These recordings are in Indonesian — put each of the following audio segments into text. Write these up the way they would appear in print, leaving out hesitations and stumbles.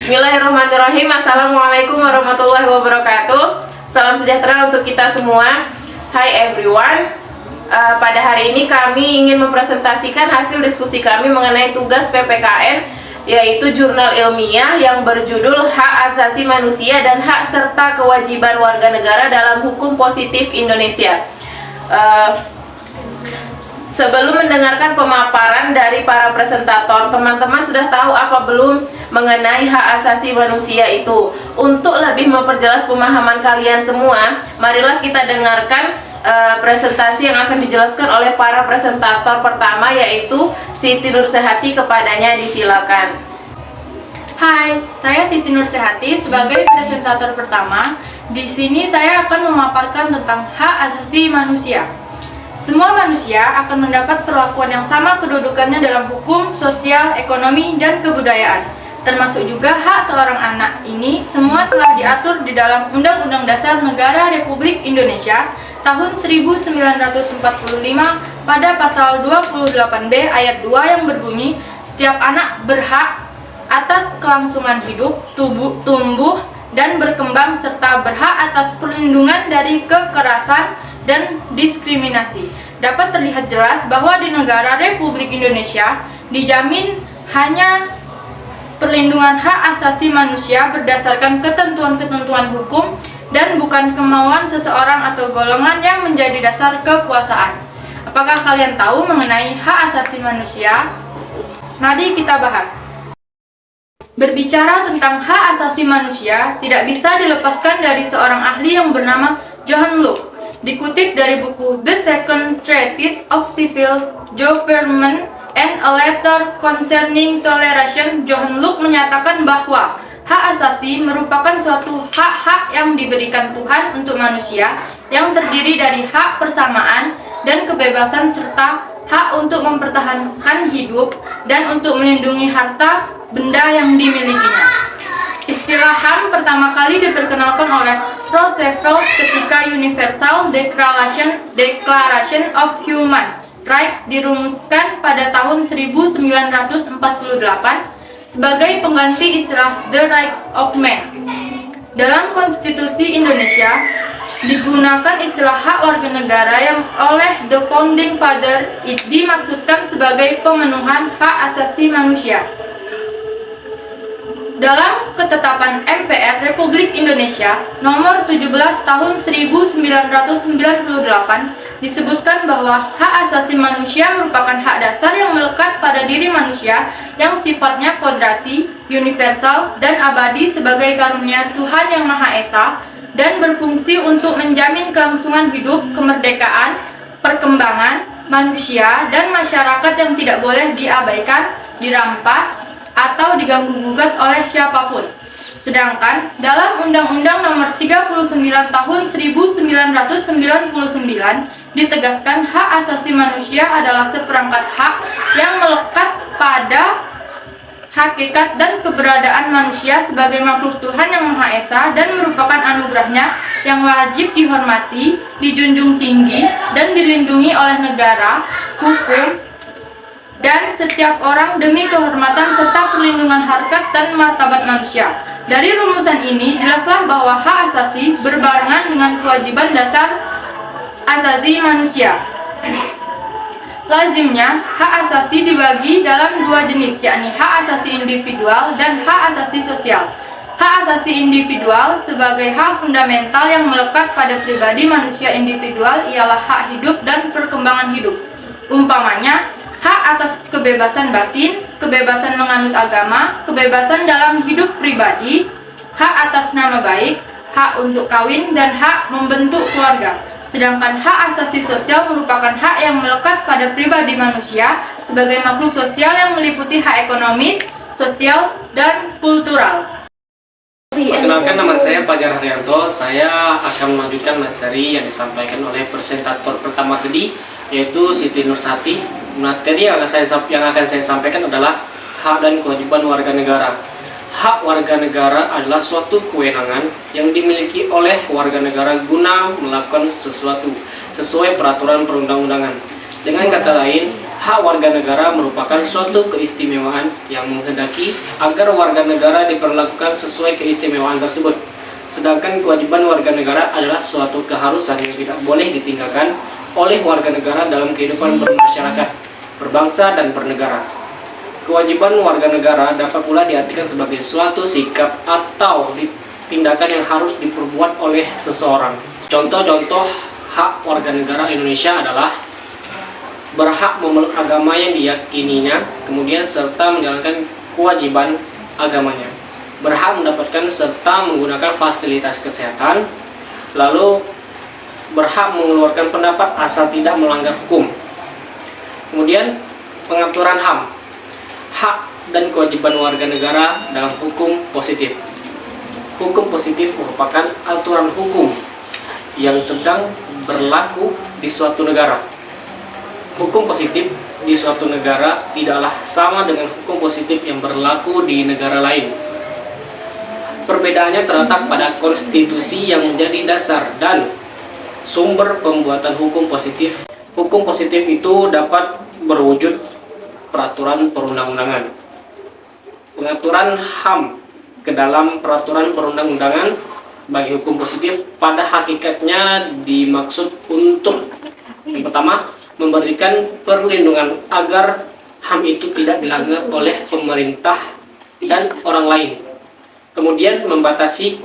Bismillahirrahmanirrahim. Assalamualaikum warahmatullahi wabarakatuh. Salam sejahtera untuk kita semua. Hai everyone. Pada hari ini kami ingin mempresentasikan hasil diskusi kami mengenai tugas PPKN, yaitu jurnal ilmiah yang berjudul Hak Asasi Manusia dan Hak serta Kewajiban Warga Negara dalam Hukum Positif Indonesia. Sebelum mendengarkan pemaparan dari para presentator, teman-teman sudah tahu apa belum mengenai hak asasi manusia itu? Untuk lebih memperjelas pemahaman kalian semua, marilah kita dengarkan presentasi yang akan dijelaskan oleh para presentator pertama, yaitu Siti Nursehati. Kepadanya disilakan. Hai, saya Siti Nursehati sebagai presentator pertama. Di sini saya akan memaparkan tentang hak asasi manusia. Semua manusia akan mendapat perlakuan yang sama kedudukannya dalam hukum, sosial, ekonomi, dan kebudayaan. Termasuk juga hak seorang anak ini semua telah diatur di dalam Undang-Undang Dasar Negara Republik Indonesia tahun 1945 pada pasal 28B ayat 2 yang berbunyi, setiap anak berhak atas kelangsungan hidup, tumbuh, dan berkembang serta berhak atas perlindungan dari kekerasan dan diskriminasi. Dapat terlihat jelas bahwa di negara Republik Indonesia dijamin hanya perlindungan hak asasi manusia berdasarkan ketentuan-ketentuan hukum dan bukan kemauan seseorang atau golongan yang menjadi dasar kekuasaan. Apakah kalian tahu mengenai hak asasi manusia? Mari kita bahas. Berbicara tentang hak asasi manusia tidak bisa dilepaskan dari seorang ahli yang bernama John Locke. Dikutip dari buku The Second Treatise of Civil Government and a Letter Concerning Toleration, John Locke menyatakan bahwa hak asasi merupakan suatu hak-hak yang diberikan Tuhan untuk manusia yang terdiri dari hak persamaan dan kebebasan serta hak untuk mempertahankan hidup dan untuk melindungi harta benda yang dimilikinya. Istilah HAM pertama kali diperkenalkan oleh Roosevelt ketika Universal Declaration of Human Rights dirumuskan pada tahun 1948 sebagai pengganti istilah The Rights of Man. Dalam Konstitusi Indonesia digunakan istilah hak warga negara yang oleh The Founding Father dimaksudkan sebagai pemenuhan hak asasi manusia. Dalam Ketetapan MPR Republik Indonesia Nomor 17 Tahun 1998 disebutkan bahwa hak asasi manusia merupakan hak dasar yang melekat pada diri manusia yang sifatnya kodrati, universal, dan abadi sebagai karunia Tuhan Yang Maha Esa dan berfungsi untuk menjamin kelangsungan hidup, kemerdekaan, perkembangan manusia dan masyarakat yang tidak boleh diabaikan, dirampas, atau diganggu-gugat oleh siapapun. Sedangkan dalam Undang-Undang Nomor 39 Tahun 1999 ditegaskan hak asasi manusia adalah seperangkat hak yang melekat pada hakikat dan keberadaan manusia sebagai makhluk Tuhan Yang Maha Esa dan merupakan anugerahnya yang wajib dihormati, dijunjung tinggi, dan dilindungi oleh negara, hukum, dan setiap orang demi kehormatan serta perlindungan harkat dan martabat manusia. Dari rumusan ini, jelaslah bahwa hak asasi berbarengan dengan kewajiban dasar asasi manusia. Lazimnya, hak asasi dibagi dalam dua jenis, yakni hak asasi individual dan hak asasi sosial. Hak asasi individual sebagai hak fundamental yang melekat pada pribadi manusia individual ialah hak hidup dan perkembangan hidup. Umpamanya, hak atas kebebasan batin, kebebasan menganut agama, kebebasan dalam hidup pribadi, hak atas nama baik, hak untuk kawin, dan hak membentuk keluarga. Sedangkan hak asasi sosial merupakan hak yang melekat pada pribadi manusia sebagai makhluk sosial yang meliputi hak ekonomis, sosial, dan kultural. Perkenalkan, nama saya Fajar Haryanto. Saya akan melanjutkan materi yang disampaikan oleh presentator pertama tadi, yaitu Siti Nursehati. Materi yang akan saya sampaikan adalah hak dan kewajiban warga negara. Hak warga negara adalah suatu kewenangan yang dimiliki oleh warga negara guna melakukan sesuatu sesuai peraturan perundang-undangan. Dengan kata lain, Hak warga negara merupakan suatu keistimewaan yang menghendaki agar warga negara diperlakukan sesuai keistimewaan tersebut. Sedangkan kewajiban warga negara adalah suatu keharusan yang tidak boleh ditinggalkan oleh warga negara dalam kehidupan bermasyarakat, berbangsa, dan bernegara. Kewajiban warga negara dapat pula diartikan sebagai suatu sikap atau tindakan yang harus diperbuat oleh seseorang. Contoh-contoh hak warga negara Indonesia adalah berhak memeluk agama yang diyakininya, kemudian serta menjalankan kewajiban agamanya, berhak mendapatkan serta menggunakan fasilitas kesehatan, lalu berhak mengeluarkan pendapat asal tidak melanggar hukum. Kemudian pengaturan HAM, hak dan kewajiban warga negara dalam hukum positif. Hukum positif merupakan aturan hukum yang sedang berlaku di suatu negara. Hukum positif di suatu negara tidaklah sama dengan hukum positif yang berlaku di negara lain. Perbedaannya terletak pada konstitusi yang menjadi dasar dan sumber pembuatan hukum positif. Hukum positif itu dapat berwujud peraturan perundang-undangan. Pengaturan HAM ke dalam peraturan perundang-undangan bagi hukum positif pada hakikatnya dimaksud untuk yang pertama, memberikan perlindungan agar HAM itu tidak dilanggar oleh pemerintah dan orang lain. Kemudian membatasi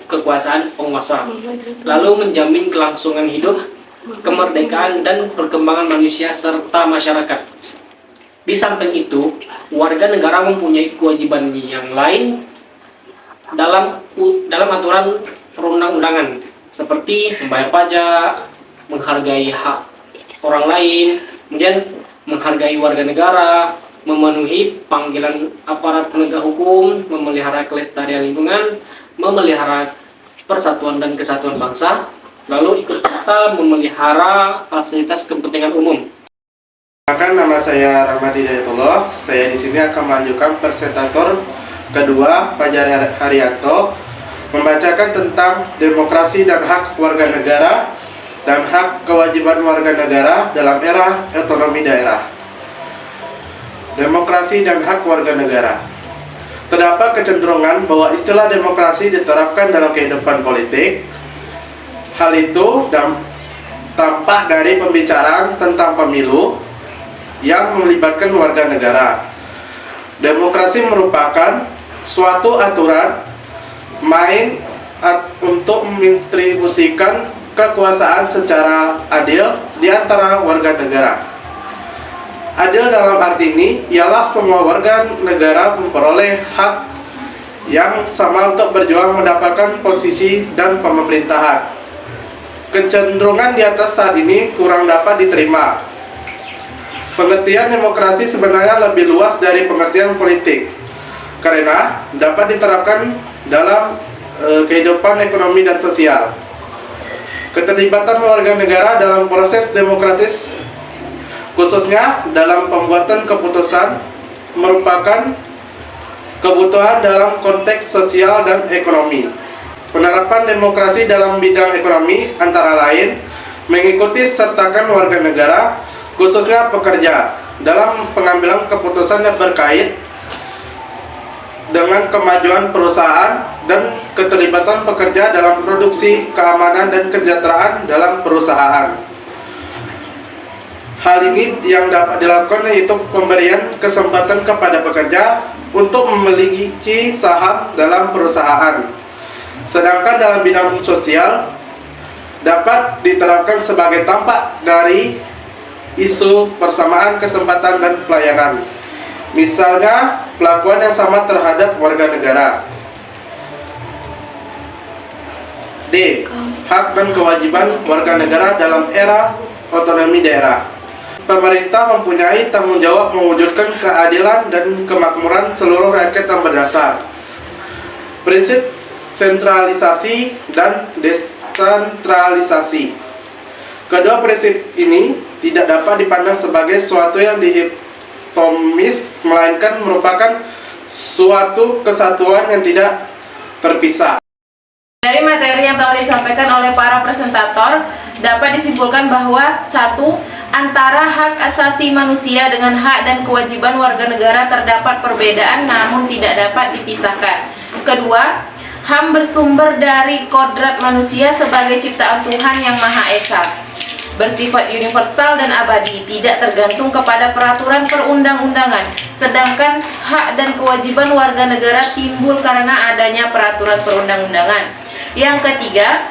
kekuasaan penguasa, lalu menjamin kelangsungan hidup, kemerdekaan dan perkembangan manusia serta masyarakat. Di samping itu, warga negara mempunyai kewajiban yang lain dalam aturan perundang-undangan seperti membayar pajak, menghargai hak orang lain, kemudian menghargai warga negara, memenuhi panggilan aparat penegak hukum, memelihara kelestarian lingkungan, memelihara persatuan dan kesatuan bangsa, lalu ikut serta memelihara fasilitas kepentingan umum. Perkenalkan, nama saya Rahmadi Hidayatullah. Saya di sini akan melanjutkan presentator kedua, Fajar Haryanto, membacakan tentang demokrasi dan hak warga negara dan hak kewajiban warga negara dalam era otonomi daerah. Demokrasi dan hak warga negara. Terdapat kecenderungan bahwa istilah demokrasi diterapkan dalam kehidupan politik. Hal itu tampak dari pembicaraan tentang pemilu yang melibatkan warga negara. Demokrasi merupakan suatu aturan main untuk mendistribusikan kekuasaan secara adil di antara warga negara. Adil dalam arti ini ialah semua warga negara memperoleh hak yang sama untuk berjuang mendapatkan posisi dan pemerintahan. Kecenderungan di atas saat ini kurang dapat diterima. Pengertian demokrasi sebenarnya lebih luas dari pengertian politik, karena dapat diterapkan dalam kehidupan ekonomi dan sosial. Keterlibatan warga negara dalam proses demokratis, khususnya dalam pembuatan keputusan, merupakan kebutuhan dalam konteks sosial dan ekonomi. Penerapan demokrasi dalam bidang ekonomi antara lain mengikuti sertakan warga negara, khususnya pekerja, dalam pengambilan keputusan yang berkait dengan kemajuan perusahaan dan keterlibatan pekerja dalam produksi, keamanan, dan kesejahteraan dalam perusahaan. Hal ini yang dapat dilakukan yaitu pemberian kesempatan kepada pekerja untuk memiliki saham dalam perusahaan. Sedangkan dalam bidang sosial dapat diterapkan sebagai tampak dari isu persamaan kesempatan dan pelayanan. Misalnya, perlakuan yang sama terhadap warga negara. D. Hak dan kewajiban warga negara dalam era otonomi daerah. Pemerintah mempunyai tanggung jawab mewujudkan keadilan dan kemakmuran seluruh rakyat yang berdasar prinsip sentralisasi dan desentralisasi. Kedua prinsip ini tidak dapat dipandang sebagai sesuatu yang dikotomis, melainkan merupakan suatu kesatuan yang tidak terpisah. Dari materi yang telah disampaikan oleh para presentator, dapat disimpulkan bahwa 1. antara hak asasi manusia dengan hak dan kewajiban warga negara terdapat perbedaan namun tidak dapat dipisahkan. Kedua, HAM bersumber dari kodrat manusia sebagai ciptaan Tuhan yang Maha Esa, bersifat universal dan abadi, tidak tergantung kepada peraturan perundang-undangan, sedangkan hak dan kewajiban warga negara timbul karena adanya peraturan perundang-undangan. Yang ketiga,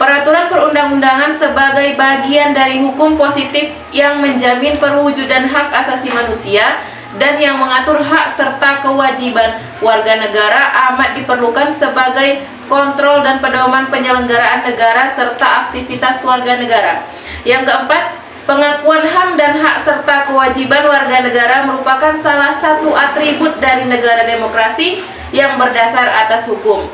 peraturan perundang-undangan sebagai bagian dari hukum positif yang menjamin perwujudan hak asasi manusia dan yang mengatur hak serta kewajiban warga negara amat diperlukan sebagai kontrol dan pedoman penyelenggaraan negara serta aktivitas warga negara. Yang keempat, pengakuan HAM dan hak serta kewajiban warga negara merupakan salah satu atribut dari negara demokrasi yang berdasar atas hukum.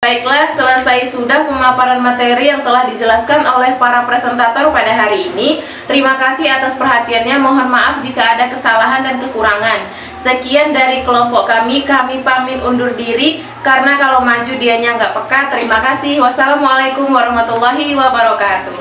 Baiklah, selesai sudah pemaparan materi yang telah dijelaskan oleh para presentator pada hari ini. Terima kasih atas perhatiannya. Mohon maaf jika ada kesalahan dan kekurangan. Sekian dari kelompok kami pamit undur diri karena kalau maju dianya nggak peka. Terima kasih. Wassalamualaikum warahmatullahi wabarakatuh.